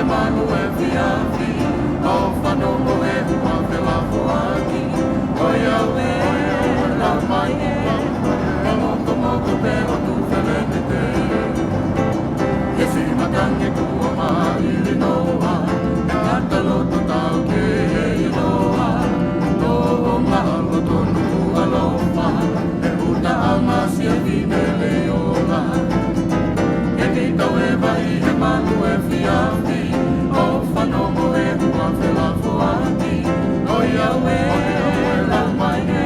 manu e fiafi, o whanongo e hua te lafo aki. Oia we, la mai e, e moko moko pe o tu whelene te. He si matangi kua mai li noa, e ngata loto tau ke he i noa. No o mahalo tonu alofa, e uta amasi e vine leola. E ni tau e vai he manu e fiafi, o whanongo e hua whelafo aki. Oia we, la mai e,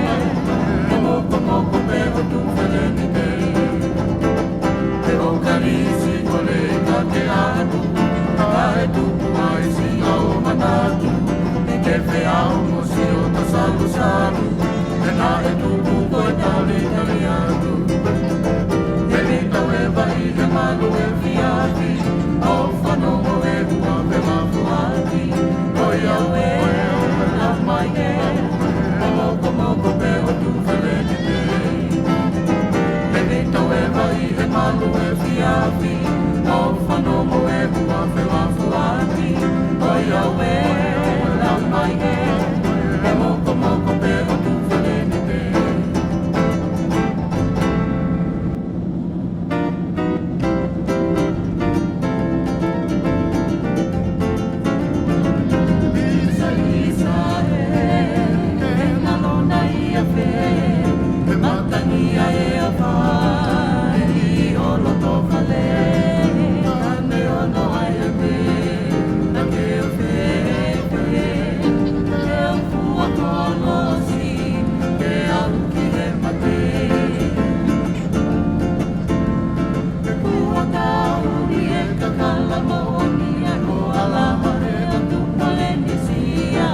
e moko moko pe o tu whelene te. Te o karisi ko le ka te atu, ka e tupu ai si au manatu. I ke whiau mo si o ta salu salu, e nā e tupu ko e tali tali atu. E ni tau e vai he manu e fiafi, o whanongo e hua whelafo aki. Oia we, la mai e, o moko moko pe o tu whelene te. E ni tau e vai he manu e fiafi, o whanongo e hua whelafo aki. Oia we, la mai e, e moko moko pe o tu whelene te. Isa isa e malona ia fe, e matania e a vai, i olo toka le, ane ono ai a te, na ke o fe, e au fua kono si, e au ki he mate. E kua ka uri e ka kala mooni e ko alaha e o tupa le nisia.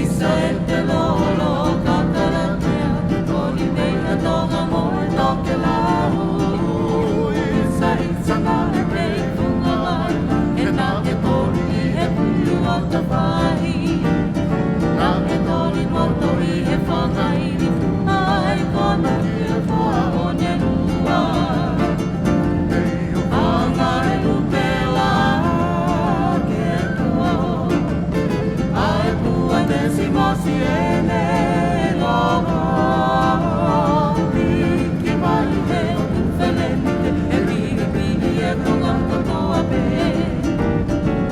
Isa e te lolo ka karatea, kori mea tonga mo e toke lau. Isa nga e mei funga mai, e nā ke kori i he pulu o ta whahi. Nā ke kori moto i he whangairi, ai kona ki a kua o ne rua. Anga e upela ke tua o, ai kua te si mosi e ne logo. Ki mai he o tu whelene te, e piri piri e tonga katoa pe.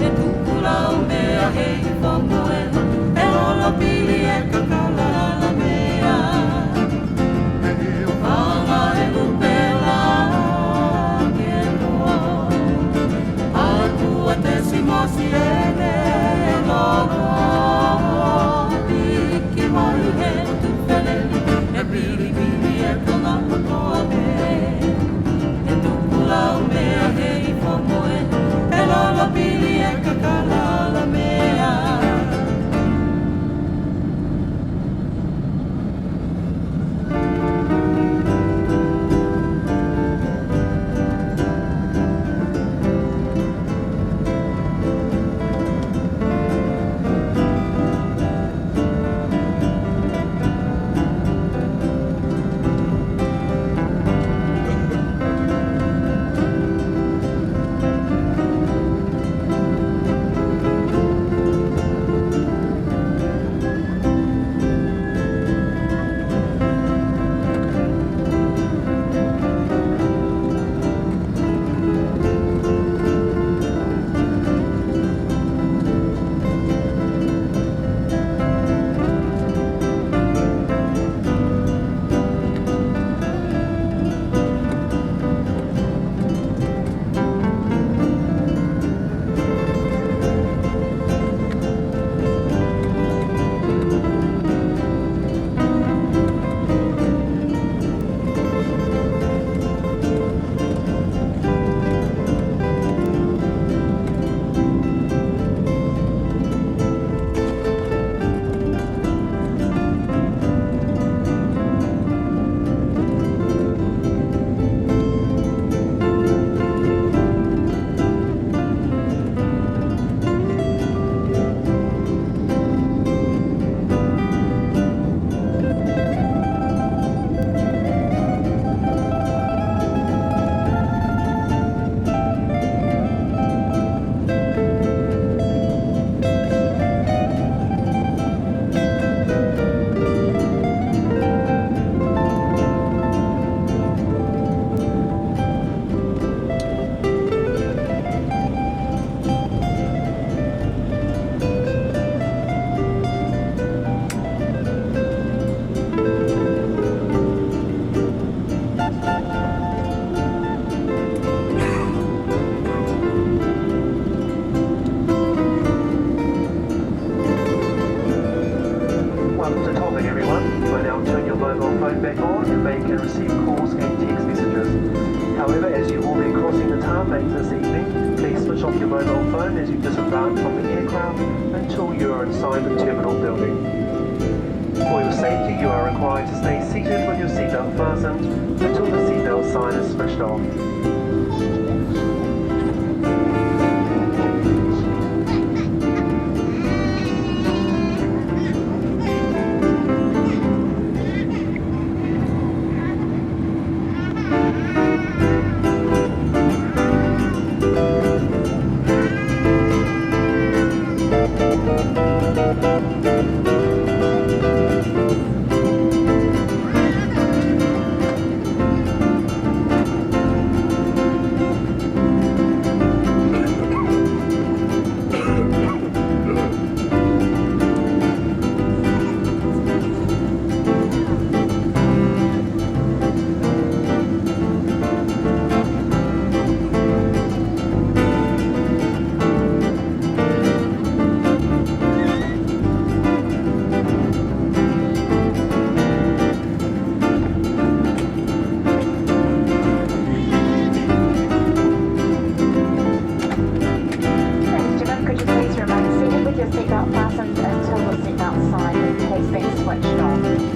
E tukura o mea he i whango e no, e ola pili e kakala ala mea. Anga e upela ke tua o, ai kua te si mosi e ne logo. Ki mai he o tu whelene te, e piri piri e tonga katoa pe. E tukula o mea he i whango e no, e lola pili e kakala ala mea. your mobile phone as you disembark from the aircraft until you are inside the terminal building. For your safety, you are required to stay seated with your seatbelt fastened until the seatbelt sign is switched off. Seatbelt fastened until the seatbelt sign has been switched on.